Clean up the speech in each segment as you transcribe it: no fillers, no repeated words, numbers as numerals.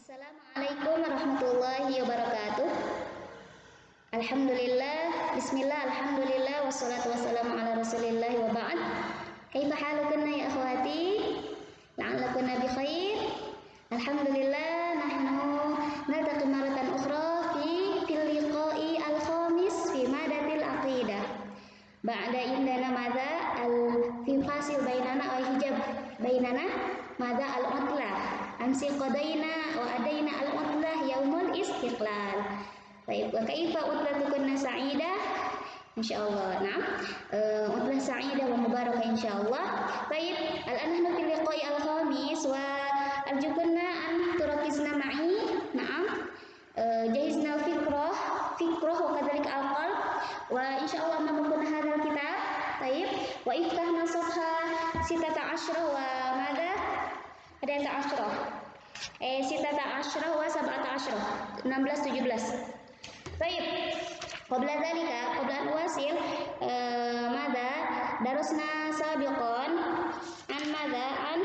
Assalamualaikum warahmatullahi wabarakatuh. Alhamdulillah, bismillah, alhamdulillah, wassalatu wassalamu ala rasulillah wa ba'd. Kaifa halukunna ya akhwati? La'allakunna bi khair. Alhamdulillah, nahnu naltaqi maratan ukhra fil liqa'i al-khamis fi madatil aqidah. Ba'da indana madza fi fasil bainana wa hijab bainana madza al-utlah. Amsi qadaina wa adaina al-utlah yaumul istiqlal. Baik, wa kaifa utlatukunna sa'idah? Insyaallah. Naam. Utlah sa'idah wa mubarakah insyaallah. Baik, al-an nahnu fil liqa'i al-khamis wa arjukunna an turakizna ma'i. Naam. Jahizna fikrah wa kadzalika al-qalb wa insyaallah mamukun hadzal kitab. Baik, wa iftahna safha 16 wa madza? Ada 16 wa 17 Baik. Qabla dzalika, qabla an wasil madza darasna sabiqan an madza an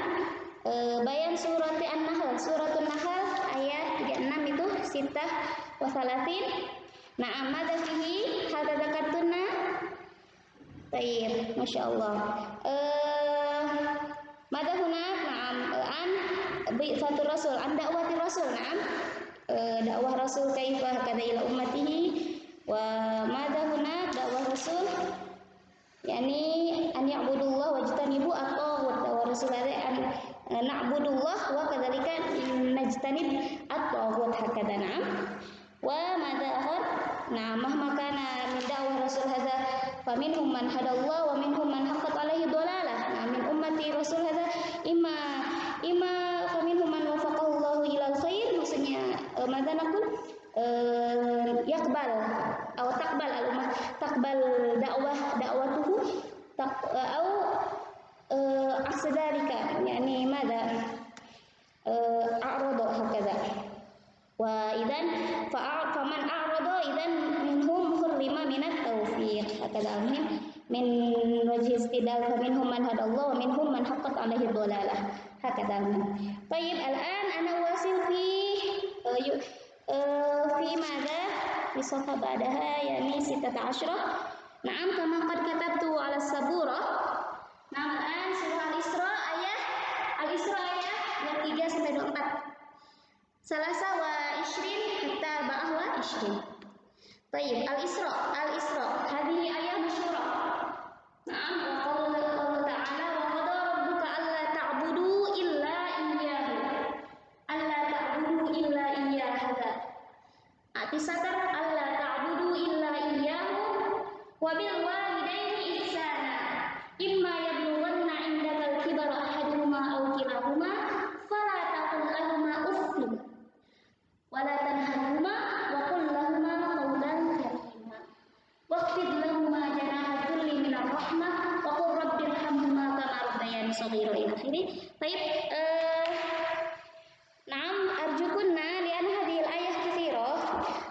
bayan surat an-nahl. Suratun nahl ayat 36 itu sittah wa salatin. Na'am, madza fihi hadza dzakartunna. Baik, masyaallah. Madza huna? Na'am, an bi'tsatur rasul, an da'wati rasul. Na'am. Dakwah Rasul kaifa kada ila ummatihi wa madza huna dakwah Rasul yani an ya'budullah wajtanibu at-taghut. Dakwah Rasul an na'budullah wa kadzalika najtanib at-taghut hakada. Na'am. Wa madza akhar? Nah, mahma kana min dakwah Rasul hadza faminhum man hadallah wa minhum man haqqat alaihi dhalalah. Nah, min ummati Rasul hadza imma faminhum man wafaqahu Allahu ilal khair, maksudnya madza naqul yaqbal atau taqbal al-ummah, taqbal da'watuhu au aksadalika yani madza a'rada hakadha. Wa idzan faman a'rada idzan minhum hurrima minat taufiq hakadha. Min wajhi istidlal fa minhum man hadallahu wa minhum man haqqat alaihi dhalalah hakadha. Baik, al-an ana wasil fi madza fi safha ba'daha yani 16. Na'am, kama qad katabtu ala sabura. Nah, al-an surah al-Isra ayat yang 3 sampai 24. Salasa wa ishrin hatta ba'ah wa ishrin. Baik, al-Isra hadhihi ayat masyhurah. Na'am, wa qala ta'ala wa qada rabbuka alla ta'budu illa iyyahu. Alla ta'budu illa iyyahu. Atisatar alla ta'budu illa iyyahu wa bil walidaini ihsana. Imma yablughanna 'indaka al-kibara ahaduhuma aw kilahuma fala taqul lahumā uffin wa la tanharhumā wa qul lahumā qawlan karīmā waqfid lahumā janāha dhulli minar rahmah wa qul rabbirhamhumā kamā rabbayānī shaghīran ila akhirih. Baik, na'am, arjukunna li'anna hadhil ayah katsirah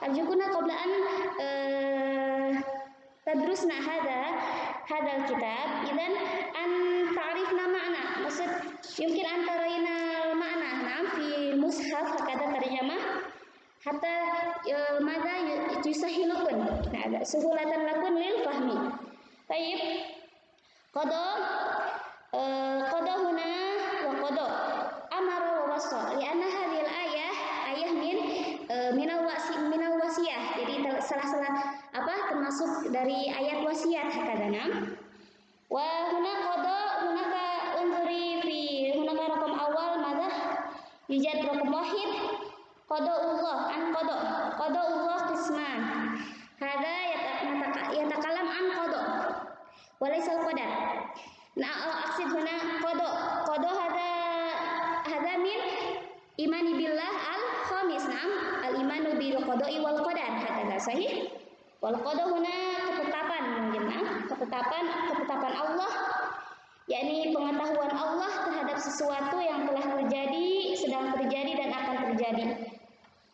arjukunna qabla an tadrusna hadzal kitab idzan an ta'rifna ma'na, maksud yumkin an tarayna al-ma'na. Na'am, fi mushaf hakada tarjamah hatta madza yusahilukun. Nah, suhulatan lakun lil fahmi. Baik, qada huna wa qada amara wa wasa li'anna hadhil ayah minal wasiyah. Jadi salah termasuk dari ayat wasiat hakada. Nam wa huna qada hunaka unzuri fi hunaka raqam awal madza yujad raqam wahid qadaullah an qadaullah qisman hadza yatakalam an qada wa laysa al-qadar. Nah, aqsid huna qada hadza min imani billah al-khamis. Na'am, al-imanu bil qada'i wal qadar hakadha sahih. Wal qada huna ketetapan mungkin. Ketetapan Allah yakni pengetahuan Allah terhadap sesuatu yang telah terjadi, sedang terjadi dan akan terjadi.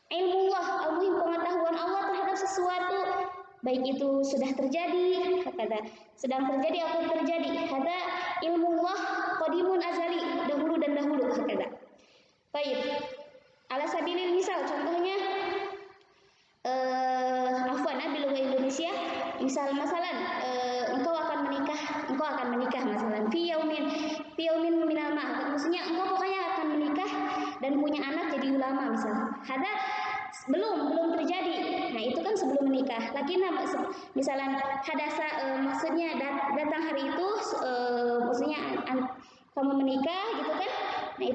Ilmullah, pengetahuan Allah terhadap sesuatu baik itu sudah terjadi, hakadha, sedang terjadi atau terjadi. Hadza ilmullah qadimun azali, dahulu dan dahulu hakadha. Baik. ala sabilil misal, contohnya afwan bil Indonesia, masalan engkau akan menikah masalan fi yaumin minal ma, maksudnya engkau pokoknya akan menikah dan punya anak jadi ulama misalnya. Hada belum terjadi. Nah, itu kan sebelum menikah. Lagi misalnya hadasa maksudnya datang hari itu maksudnya kamu menikah gitu kan. Nah,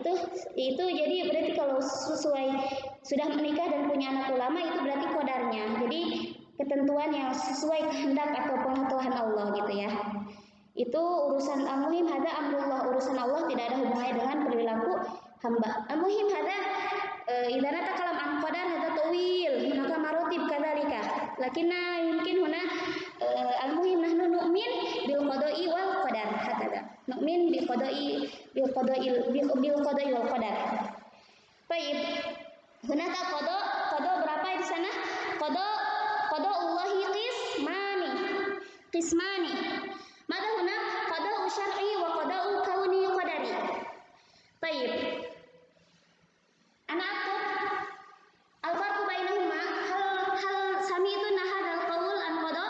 itu jadi berarti kalau sesuai sudah menikah dan punya anak ulama itu berarti qadarnya. Jadi ketentuan yang sesuai kehendak atau pengetahuan Allah gitu ya. Itu urusan al-muhim hada amrullah, urusan Allah tidak ada hubungannya dengan perilaku hamba. Al-muhim hada idza natakalam an qadar hada tawil, hunaka marotib kadzalika. Lakinna yumkin huna al-muhim nahnu nu'min bil qada'i wal qadar hakada. Nu'min bil qada'i wal qadar. Baik. Hunaka qada berapa di sana? Qada Allahi qismani. Mada huna qada'u syar'i wa qada'u kauni qadari. Baik. Ana aku al-farqu bainahuma hal sami'tu hadzal qaul an qada.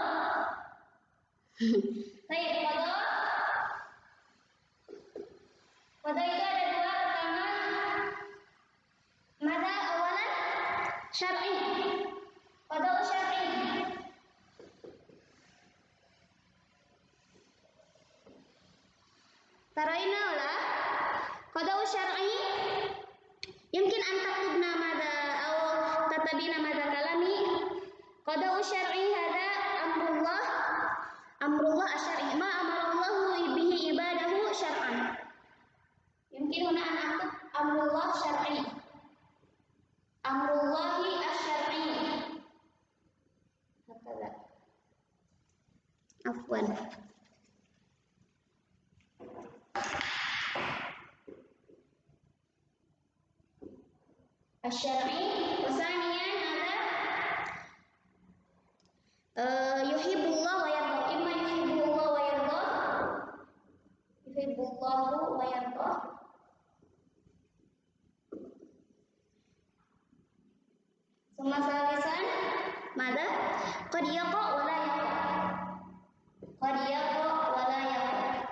Baik, qada itu ada dua, pertama mada awalan syar'i. Qada'u syar'i. Taraina wala qada'u syar'i yumkin an taktubna madza aw tatabina madza kalami. Qada'u syar'i hada amrullah asy-syar'i ma amarallahu bihi ibadahu syar'an. Yumkin huna an aktub amrullah syar'i. Amrullahi asy-syar'i. Hakala. Afwan. Asy-syar'i wasaniyan ada yuhibbullah wa yarda. Imma yuhibbullah wa yarda. Yuhibbullahu wa yarda. Summa salisan mada? Qad yaqa wa la yaqa. Qad yaqa wa la yaqa.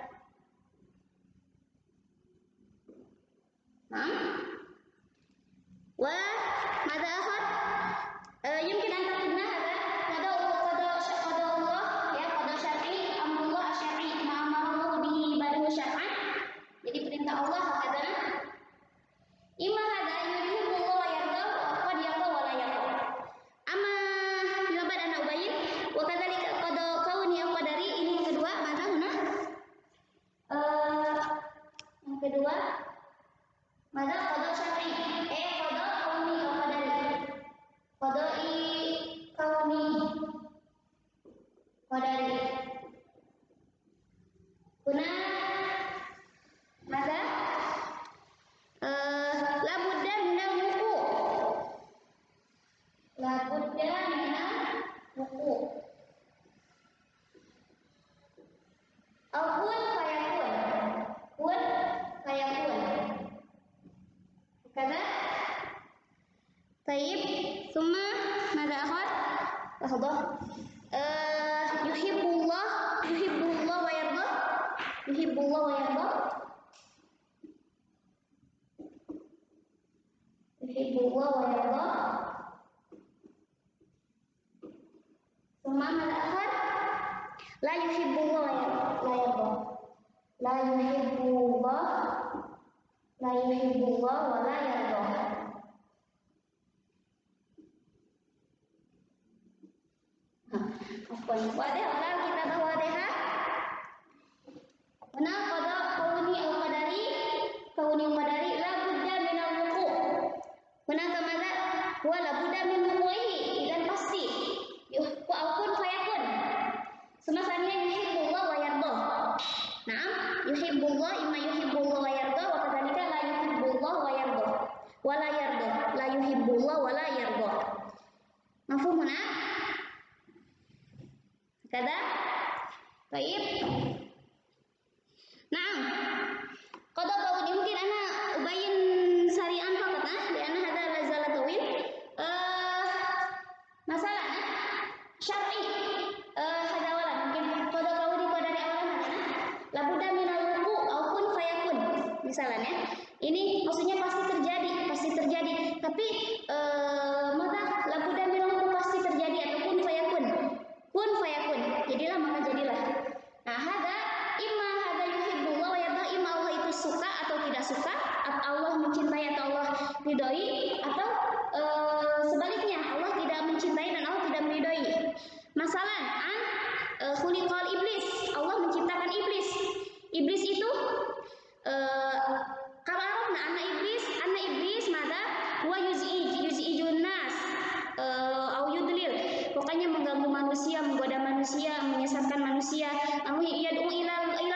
Nah. Wa mada akhar? Yumkin an takuna hada qada Allah ya, qada syar'i, amrullah asy-syar'i ma amarallahu bihi ibadahu syar'an. Jadi perintah Allah hakada. Imma hada yuhibbullah wa yarda wa qad yaqa wa la yaqa. Amma bila bad ana ubayyin wa kadzalika qada kauni al qadari, ini yang kedua, mada huna? Yang kedua mada qada syar'i. Qada kauni al qadari. Qada'i kauni qadari. Kuna mada? La budda minal wuqu. La budda minal wuqu. Kun fayakun. Kun fayakun. Kada? Taib. Summa mada akhar? Lahadha. Yuhibbullah wa yarda. Yuhibbullah wa yarda. Yuhibbullah wa yarda. Summa mada akhar? La yuhibbullah wa yarda. La yuhibbullah wa la yarda. Afwan. Wadah ulang kita bawa deha. Mana qada kauni al-qadari la budda min al-wuqu. Mana kamada wa la budda min wuqu'ihi, dan pasti. Kun fayakun. Semasanya yuhibbullah wa yarda. Naam, yuhibbullah imma yuhibbullah wa yarda wa kadzalika la yuhibbullah wa yarda. Wa la yarda. La yuhibbullah wa la yarda. Mafhum huna? Kada? Baik. Naam. Qada kauni mungkin ana ubayyin sari'an faqat li'anna hadha Misalnya ini maksudnya pasti terjadi. Tapi maka labuda bilang pasti terjadi ataupun fayakun. Kun fayakun. Jadilah maka jadilah. Nah, hada yuhibbullah wa yarda, imma Allah itu suka atau tidak suka, Allah mencintai atau Allah ridhoi, atau sebaliknya Allah tidak mencintai dan Allah tidak meridhoi. Masalah khuliqal iblis, Allah menciptakan iblis. Iblis itu kalau Arabna anak iblis mada wa yuzijun nas au yudlil, pokoknya mengganggu manusia, menggoda manusia, menyesatkan manusia, yad'u ila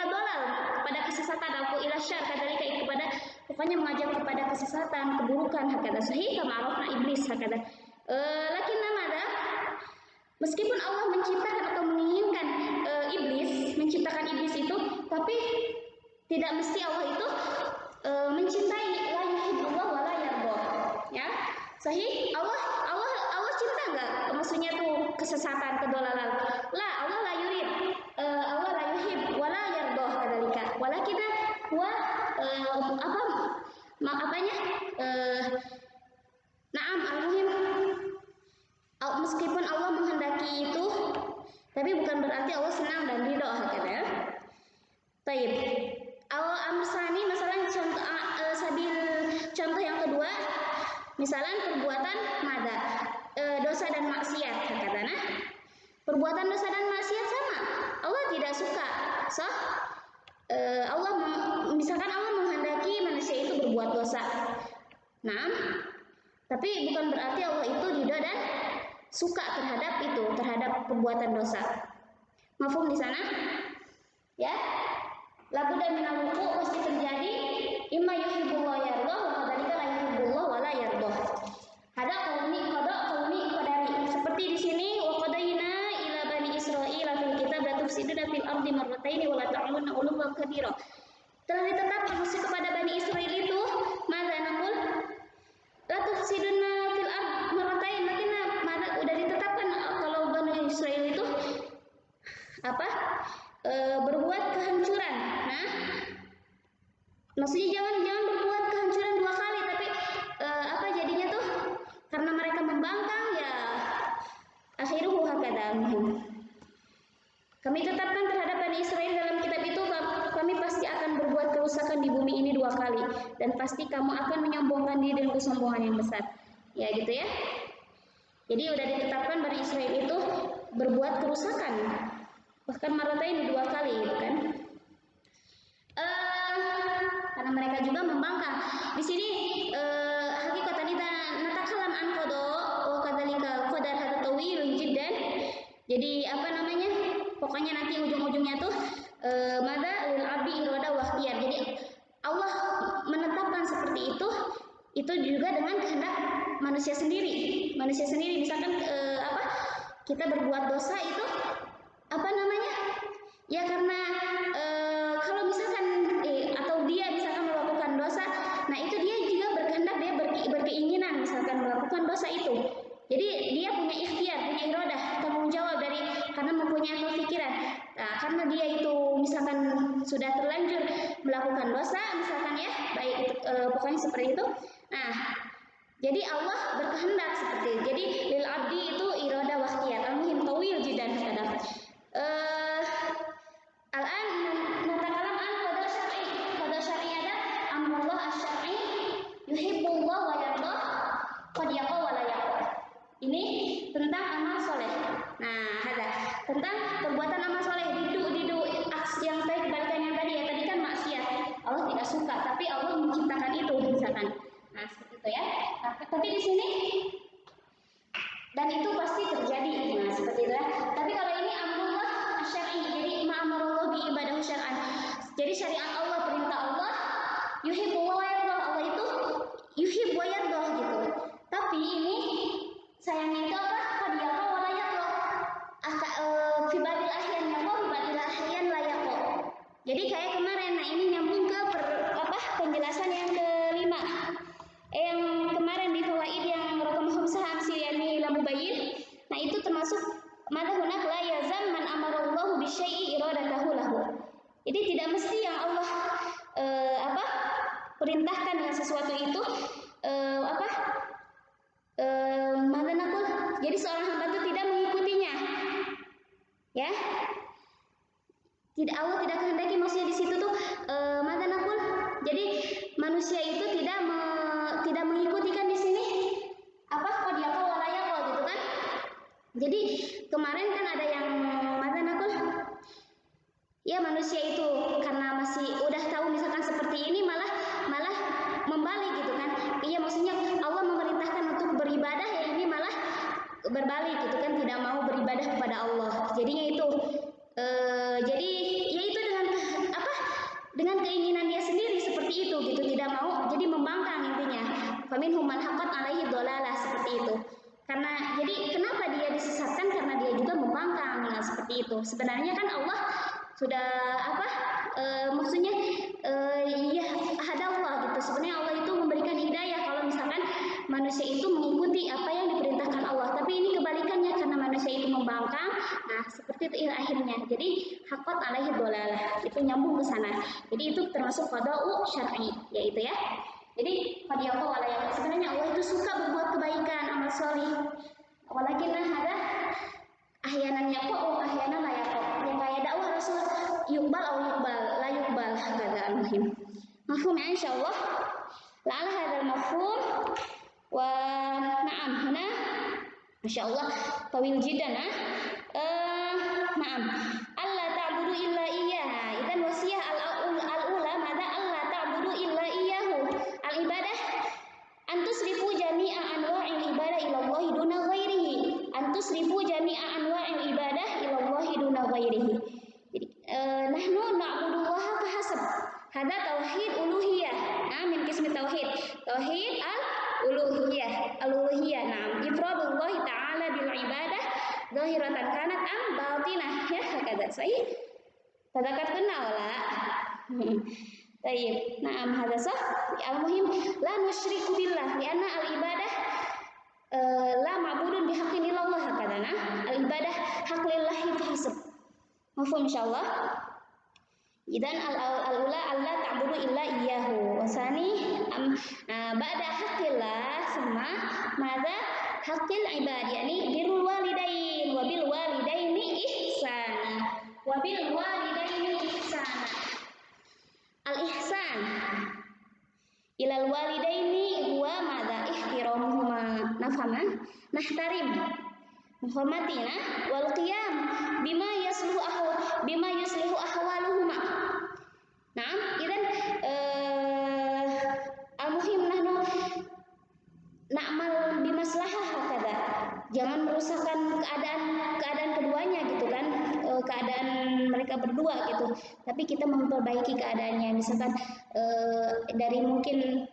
dolal, kepada kesesatan, atau ila syarr, kadzalika kepada, pokoknya mengajak kepada kesesatan, keburukan, hakada sahih kama arafna iblis hakada. Lakin namada, meskipun Allah menciptakan atau menginginkan menciptakan iblis itu, tapi tidak mesti Allah itu mencintai, la yuhibbullah wa la yarda. Ya. Sahih, Allah cinta enggak? Maksudnya tuh kesesatan, kedolalan. La, Allah la yurid. Allah la yuhib wa la yarda kadzalika. Walakin huwa na'am al-muhim, meskipun Allah menghendaki itu, tapi bukan berarti Allah senang dan ridho hakada ya. Baik. Al-amsani masalah contoh yang kedua, misalnya perbuatan mada, dosa dan maksiat hakadana. Perbuatan dosa dan maksiat sama, Allah tidak suka. Misalkan Allah menghendaki manusia itu berbuat dosa. Nah, tapi bukan berarti Allah itu ridho dan suka terhadap perbuatan dosa. Mafhum di sana? Ya. Labudda minal wuqu', pasti terjadi, imma yuhibbullah yardah wa kadzalika la yuhibbullah wa la yardah. Hada qaumi qadari. Seperti di sini wa qadaina ila bani Israil fil kitab la tufsiduna fil ardi marrataini wa la ta'maluna uluwan kabira. Telah ditetapkan mesti kepada Bani Israel itu, mada naqul la tufsiduna fil ardi marratain, mada udah ditetapkan kalau Bani Israel itu berbuat kehancuran. Nah, maksudnya jangan berbuat kehancuran dua kali, tapi jadinya tuh karena mereka membangkang ya akhiruhu hakada. Kami tetapkan terhadap Bani Israel dalam kitab itu, kami pasti akan berbuat kerusakan di bumi ini dua kali, dan pasti kamu akan menyombongkan diri dengan kesombongan yang besar. Ya gitu ya. Jadi udah ditetapkan Bani Israel itu berbuat kerusakan, bahkan maratain dua kali gitu kan. Karena mereka juga membangkang. Di sini hakikatan kita natakalam an qada wa kadzalika qadar hada tawilun jiddan. Jadi pokoknya nanti ujung-ujungnya tuh mada lil abdi irada wa ikhtiyar. Jadi Allah menetapkan seperti itu juga dengan kehendak manusia sendiri. Misalkan kita berbuat dosa itu ya karena kalau misalkan atau dia misalkan melakukan dosa, nah itu dia juga berkehendak, dia berkeinginan misalkan melakukan dosa itu. Jadi dia punya ikhtiar, punya iradah, tanggung jawab karena mempunyai akal pikiran. Nah, karena dia itu misalkan sudah terlanjur melakukan dosa, misalkan ya, baik itu pokoknya seperti itu. Nah, jadi Allah berkehendak seperti itu. Jadi lil abdi itu iradah wa ikhtiyar. Al-muhim tawil jidan kadang. Al-an natakalam an qada syar'i ada amrullah asy-syar'i yuhibbullah wa yardah qad yaqa wa la yaqa. Ini tentang amal soleh. Nah, tentang perbuatan amal soleh, didu aksi yang tadi kebalikan yang tadi ya. Tadi kan maksiat, Allah tidak suka, tapi Allah menciptakan itu misalkan. Nah, seperti itu ya. Nah, tapi di sini dan itu pasti terjadi. Nah, seperti itu ya. Tapi kalau ini amrullah asy-syar'i, jadi ma'amarullah bi ibadahu syar'an. Jadi syariat Allah, perintah Allah, yuhibbu wa yardah. Allah itu yuhib wa yardah gitu. Tapi ini sayangnya itu qad yaqa wa la yaqa. Fi badil ahyan yaqa, fi badil ahyan la yaqa. Jadi kayak kemarin, nah ini nyambung ke penjelasan yang kelima. Yang kemarin di fawaid yang raqam khamsah amsiliyani la mubayyin. Nah itu termasuk mada hunak la yazam man amarallahu bi syai'i iradatahu lahu. Jadi tidak mesti yang Allah perintahkan dengan sesuatu itu apa? Madanakul. Jadi seorang hamba itu tidak mengikutinya. Ya. Tidak, Allah tidak kehendaki, maksudnya di situ tuh madanakul. Jadi manusia itu tidak mengikuti kan di sini apa qadiyaqul walayaqul gitu kan. Jadi kemarin kan ada yang madanakul. Ya manusia itu karena masih udah tahu misalkan seperti ini malah membalik gitu kan. Iya maksudnya Allah memerintahkan untuk beribadah, ya ini malah berbalik gitu kan, tidak mau beribadah kepada Allah. Jadinya itu jadi ya itu dengan keinginan dia sendiri seperti itu gitu, tidak mau, jadi membangkang intinya. Faminhum man haqqat alaihi dhalalah, seperti itu. Karena jadi kenapa dia disesatkan, karena dia juga membangkang. Nah, seperti itu. Sebenarnya kan Allah sudah maksudnya ya hadallah gitu. Sebenarnya Allah itu memberikan hidayah kalau misalkan manusia itu mengikuti apa yang diperintahkan Allah. Tapi ini kebalikannya, karena manusia itu membangkang. Nah, seperti itu akhirnya. Jadi haqqat alaihi dhalalah, itu nyambung ke sana. Jadi itu termasuk qada'u syar'i, yaitu ya. Jadi qadiyaqul walayaqul, sebenarnya Allah itu suka berbuat kebaikan, amal solih. Apalagi ada ahyanannya kok, ahyanan layakok. Yang kayak dakwah Rasul yukbal atau yukbal, la yukbal, kata al-muhim. Mafhum ya insyaallah. La'alla hadzal mafhum wa na'am huna masyaallah tawil jiddan. Na'am. Allah ta'budu illa iyyah. Idzan wasiyah al-ula madza Allah ta'budu illa iyyahu. Al-ibadah antusrifu jami'a anwa'il ibadah ila Allah duna ghairihi. Antusrifu jami'a anwa'il ibadah ila Allah duna ghairihi. Jadi nahnu na'budullaha fahasab. Hadza tauhid uluhiyah. Min qismi tauhid. Tauhid al-uluhiyah. Al-uluhiyah. Naam. Ifradullah ta'ala bil ibadah zahiratan kanat am batinah. Ya, hakada. Sahih. Tadakat kenal lah. Baik. Naam hadza sah. Al-muhim la nusyriku billah lianna al-ibadah la ma'budun bihaqqin illallah hakadana. Al-ibadah haq lillahi fahasab. Mafhum insyaallah. Idan al-ula Allah ta'budu illa iyyahu. Wasani ba'da haqqillah sama madza haqqil ibad, yakni birrul walidain wa bil walidaini ihsana. Wa bil walidaini ihsana. Al-ihsan ilal walidaini huwa madza ihtiramuhuma. Nafhaman? Nahtarim menghormatina wal qiyam bima yuslihu ahwaluhuma. Nah, idan al-muhim nahnu na'mal bimaslahah hakada. Jangan merusakkan keadaan keduanya gitu kan, keadaan mereka berdua gitu. Tapi kita memperbaiki keadaannya, misalkan dari mungkin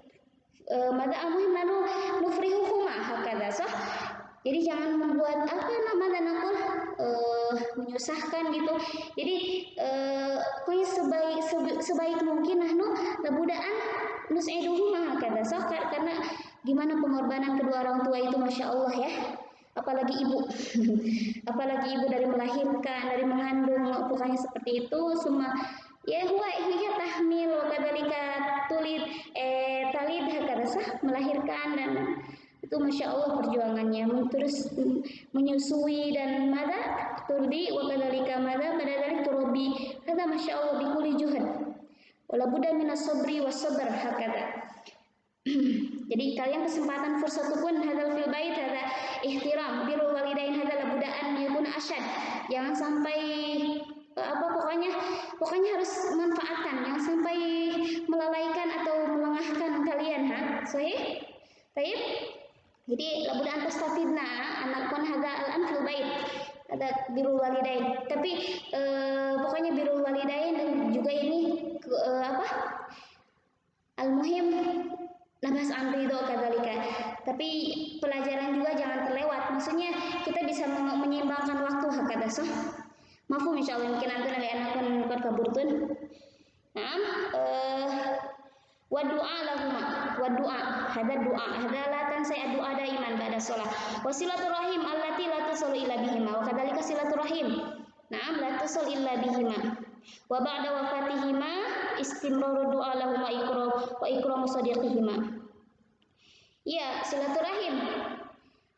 mada al-muhim nahnu nufrihuhuma hakada sah. Jadi jangan membuat menyusahkan gitu. Jadi pokoknya sebaik mungkin nahnu labudaan nus'iduhuma hakada sah, karena gimana pengorbanan kedua orang tua itu masya Allah ya. Apalagi ibu apalagi ibu dari melahirkan, dari mengandung, pokoknya seperti itu semua ya. Huwa hiya tahmil wa kadzalika tulid talid hakada sah, melahirkan, dan itu masya Allah perjuangannya, terus menyusui dan mada turdi wa kadzalika mada badalik turobi, kata masya Allah bikuli juhad wala budda minas sabri was sabr hakada. Jadi kalian kesempatan fursatupun hadal fil bait hada ihtiram birrul walidain hada labudaan yakun asyad. Jangan sampai pokoknya harus manfaatkan, jangan sampai melalaikan atau melengahkan kalian sahih. Baik. Jadi labudaan tastafidna anakun hada al-an fil bait ada birrul walidain. Tapi pokoknya birrul walidain dan juga ini al-muhim nabas amrido kadzalika. Tapi pelajaran juga jangan terlewat. Maksudnya kita bisa menyeimbangkan waktu hakada sah. Mafhum insyaallah. Mungkin antun ali anakun qad kaburtun. Naam. Wa du'a lahuma. Wa du'a. Hada du'a. Hada la tansai du'a daiman ba'da shalah. Wa silaturahim allati la tusallu illa bihima. Wa kadzalika silaturahim. Naam la tusallu illa bihima. Wa ba'da wafatihima istimraru du'a lahum wa ikramu sadiqihima. Ya, silaturahim.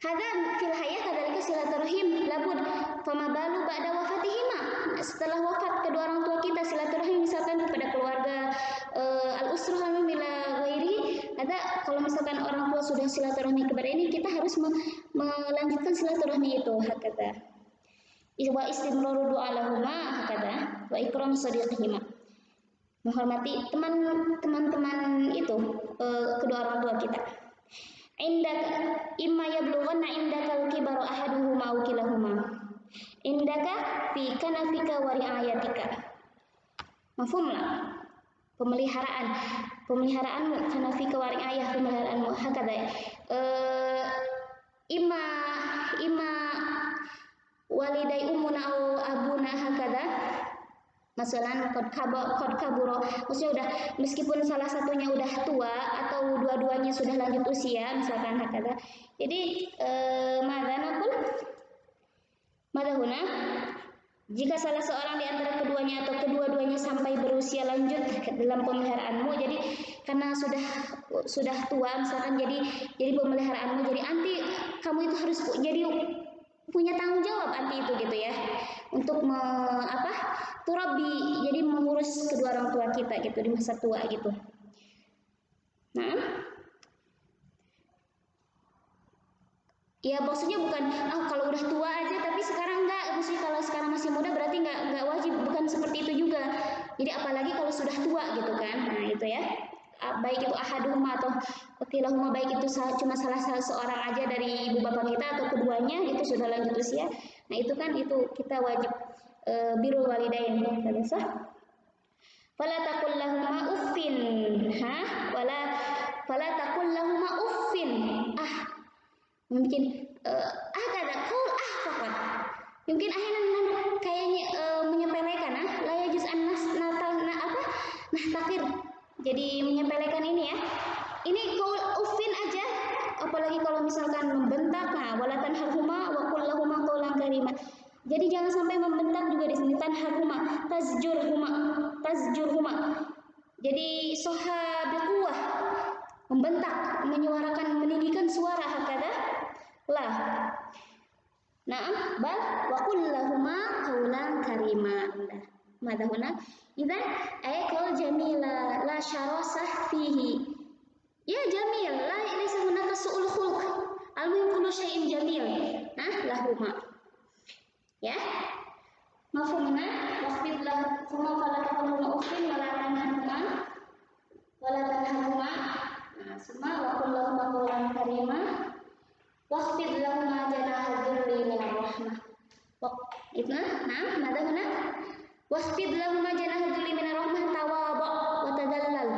Hadza fil hayah kadzalika silaturahim labud fama balu ba'da wafatihima. Setelah wafat kedua orang tua kita, silaturahim misalkan kepada keluarga al-usrah mila ghairi. Ada kalau misalkan orang tua sudah silaturahmi kepada ini, kita harus melanjutkan silaturahmi itu hakata. Wa istimraru du'a lahuma hakata wa ikram sadiqihima. Menghormati teman-teman itu kedua orang tua kita. Indaka imma yablughanna indakal kibaru ahaduhuma aw kilahuma. Indaka fi kanafika wa ri'ayatika. Mafhum lah? Pemeliharaanmu kanafika wa ri'ayah, pemeliharaanmu hakada. Imma walidai umuna aw abuna hakada. Masalan qad kaburo, maksudnya udah meskipun salah satunya udah tua atau dua-duanya sudah lanjut usia misalkan hakada. Jadi madahuna jika salah seorang di antara keduanya atau kedua-duanya sampai berusia lanjut dalam pemeliharaanmu, jadi karena sudah tua misalkan, jadi pemeliharaanmu, jadi anti kamu itu harus jadi punya tanggung jawab anti itu gitu ya, untuk turabi, jadi mengurus kedua orang tua kita gitu di masa tua gitu. Nah, ya maksudnya bukan kalau udah tua aja tapi sekarang enggak, maksudnya kalau sekarang masih muda berarti enggak wajib, bukan seperti itu juga. Jadi apalagi kalau sudah tua gitu kan. Nah, itu ya. Baik itu ahaduhuma atau kilahuma, baik itu cuma salah seorang aja dari ibu bapak kita atau keduanya itu sudah lanjut usia. Nah, itu kan itu kita wajib birrul walidain. Fala taqul lahuma uffin, fala taqul lahuma uffin. Mungkin kada qaul faqat. Mungkin ahyanan kayaknya menyepelekan la yajuz an nahtakir. Jadi menyepelekan ini ya. Ini qaul uffin aja, apalagi kalau misalkan membentak. Nah, wala tanharhuma wa qul lahuma qaulan karima. Jadi jangan sampai membentak juga di sini, tanharhuma, tazjurhuma. Jadi soha biquwah, membentak, menyuarakan, meninggikan suara hakada. Lah. Na'am, bal wa qul lahuma qaulan karima. Madahuna idzan qaul jamila la syarasah fihi. Ya jamil, la laysa hunaka su'ul khulq. Al-muhim kullu syai'in jamil. Nah, lahuma. Ya. Mafhumna waqfid lahuma fala taqulhuma uffin wa la tanharhuma. Nah, summa wa qul lahuma qawlan karima. Waqfid lahuma janaha dzulli minar rahmah. Madahuna waqfid lahuma janaha dzulli minar rahmah tawadhu wa tadallal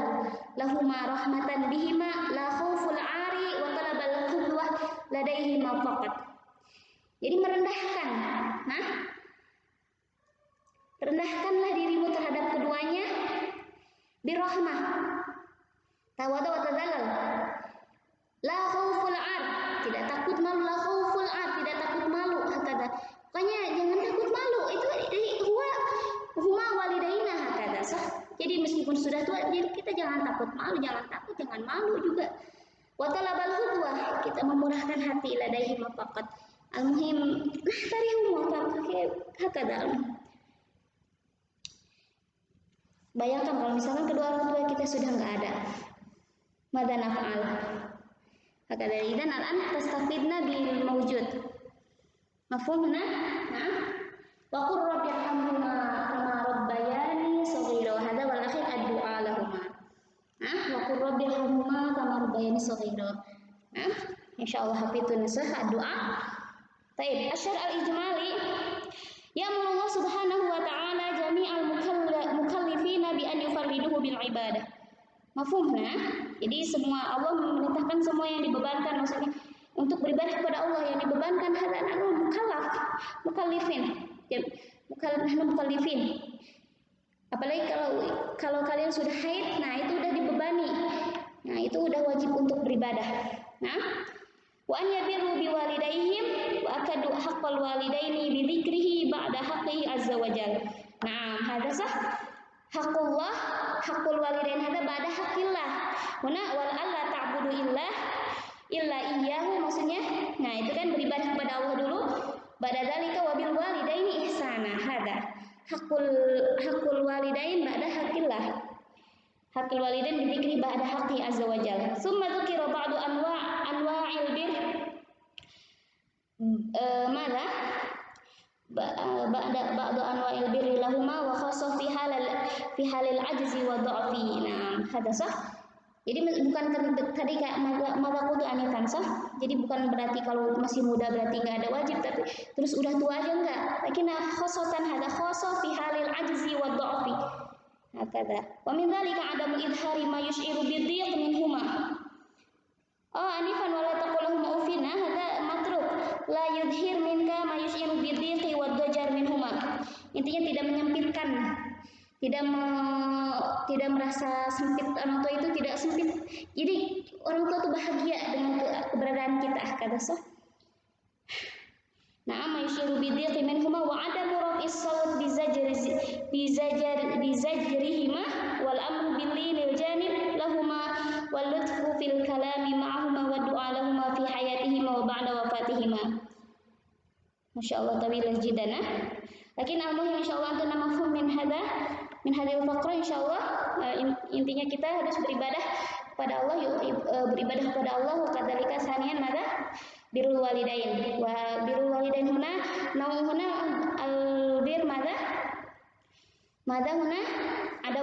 lahuma rahmatan bihima la khauful 'ari wa talabal qudwah ladaihima faqat. Jadi merendahkan. Rendahkanlah dirimu terhadap keduanya birahmah. Tawadhu wa tadallal. La khauful 'ar, tidak takut malu, la khauful 'ar, tidak takut malu hakada. Pokoknya jangan takut malu. Itu huma walidaina hakada sah. Jadi meskipun sudah tua, jadi kita jangan takut malu, jangan malu juga. Wa talabal khudwah, kita memurahkan hati ladaihi mafaqat. Al-muhim nahtarihu hakada. Bayangkan kalau misalkan kedua orang tua kita sudah enggak ada. Madza naf'al? Hakada idan al-an tastafidna bil mawjud. Mafhumna? Wa qur rabbirhamhuma kama rabbayani shaghira. Hadza wal akhir ad-du'a lahumma. Wa qur rabbirhamhuma kama rabbayani shaghira. Insyaallah hafidun sah ad-du'a. Baik, asyar al-ijmali ya'muru Allah Subhanahu wa ta'ala jami'al mukallifina bi an yufarriduhu bil ibadah. Mafhumna? Jadi semua Allah memerintahkan semua yang dibebankan, maksudnya untuk beribadah kepada Allah yang dibebankan hadanul mukallifin. Mukallifin. Apalagi kalau kalian sudah haid, nah itu udah dibebani. Nah, itu udah wajib untuk beribadah. Nah, wa an yabiru biwalidaihim wa akadu haqqal walidaini bi dzikrihi ba'da haqqihi azza wa jalla. Nah, hada sah hakullah, hakul walidain hada ba'da hakillah. Huna wal alla ta'budu illa iyyahu maksudnya. Nah, itu kan beribadah kepada Allah dulu. Ba'da dzalika wabil walidaini ihsana. Hada hakul walidain ba'da hakillah. Hakul walidain didikri ba'da haqqi azza wa jalla. Summa dzukira ba'du anwa'il bir mada ba'da anwa'il birri lahuma wa khassa fi halil ajzi wa dha'fi. Nah, hada sah. Jadi bukan tadi kayak mata kudu anifan sah. Jadi bukan berarti kalau masih muda berarti nggak ada wajib, tapi terus udah tua aja enggak. Lakin khosotan hada khoso fi halil ajzi wa dha'fi. Hakada. Wa min dzalika adamu idhari ma yush'iru bidhiq minhuma. Oh, anifan wala taqulahuma ufina hada matruk. La yudhir minka ma yush'iru bidhiqi wa dhajar minhuma. Intinya tidak menyempitkan, tidak merasa sempit. Orang tua itu tidak sempit. Jadi orang tua itu bahagia dengan keberadaan kita, kata sah. Na'am yushiru bidhiqi minhuma wa adamu raf'is sawt bizajrihima wal amru bil linil janib lahuma wal lutfu fil kalami ma'ahuma wa du'a lahuma fi hayatihima wa ba'da wafatihima. Masyaallah tawilah jidana. Lakin al-muhim insyaallah antum mafhum min hadil faqra insyaallah. Intinya kita harus beribadah kepada Allah, beribadah kepada Allah. Wa kadzalika sanian mada birrul walidain. Wa birrul walidain huna huna al-bir mada huna ada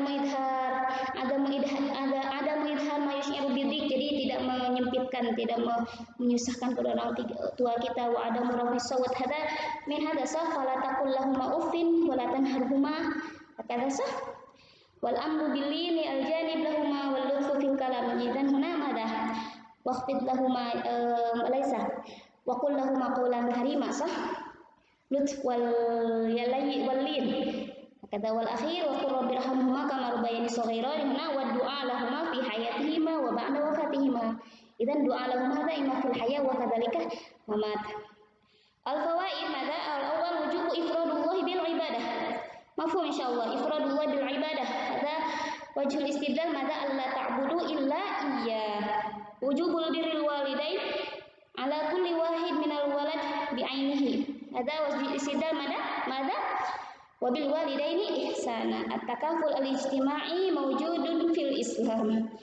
idhar ma yushiru bidik. Jadi tidak menyempitkan, tidak menyusahkan kepada orang tua kita. Wa ada murafis sawat hada min hada sah fala taqul lahuma uffin wa la tanharhuma. Kata sah wal amru bil lini al janib lahuma wal lutfu fil kalam. Idzan huna mada waqfid lahuma laysa wa qul lahuma qawlan karima sah lutf wal yalai wal lin. Kata wal akhir wa qur rabbirhamhuma kama rabbayani shaghira huna wa du'a lahuma fi hayatihima wa ba'da wafatihima. Idzan du'a lahum hadza imma fil haya wa kadzalika mamat. Al fawaid mada al awwal wujubu ifradullah bil ibadah. Mafhum insyaallah ifradullah bil ibadah. Hadza wajhul istidlal mada alla ta'budu illa iyyah. Wujubul birril walidain ala kulli wahid minal walad bi ainihi. Hadza wajhul istidlal mada wabil walidaini ihsana. At-takaful al-ijtima'i mawjudun fil Islam.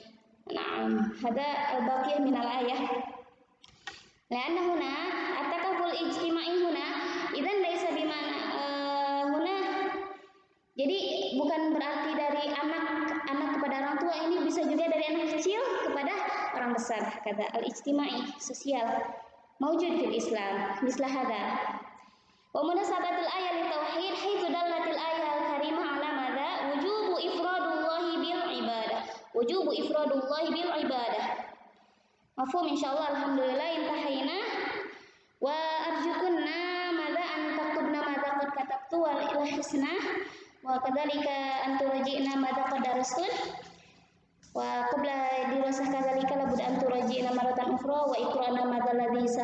Naam, hada al-baqiyah min al-ayah. La'anna huna at-takaful ijtima'i huna idzan laisa bimana huna. Jadi bukan berarti dari anak kepada orang tua, ini bisa juga dari anak kecil kepada orang besar. Kata al-ijtima'i, sosial, mawjud fil Islam. Mislah hada. Wa munasabatul ayat li tauhid haitsu dallatil ayat al-karimah ala madza wujubu ifradullahi bil ibadah. Wujubu ifradullahi bil ibadah. Mafhum insyaallah. Alhamdulillah intahayna wa arjukunna madza an taqudna madza qad katabtu wal ilahsna wa kadzalika an turajina madza qad darastun wa qabla dirasah kadzalika labud an turajina maratan ukhra wa iqra'na madza ladzi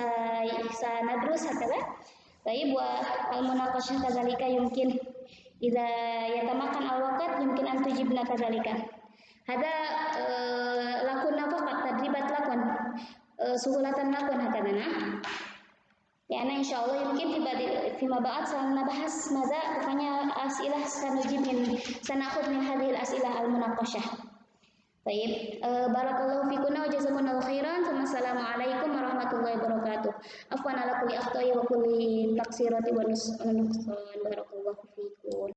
sanadrus hakala. Baik, wa al-munaqasyah kadzalika yumkin idza yatamakan al-waqt yumkin an tujibna kadzalika. Hada lakun faqat tadribat lakun suhulatan lakun hakadana. Ya, ana insyaallah yumkin fima ba'd sanabahas madza pokoknya asilah sanujib sanakhud min hadhil asilah al-munaqasyah. Baik, barakallahu fikunna wa jazakumullahu khairan. Wassalamualaikum warahmatullahi wabarakatuh. Afwan ala kulli akhtai wa kulli taqsirati wa nuqsan. Barakallahu fikum.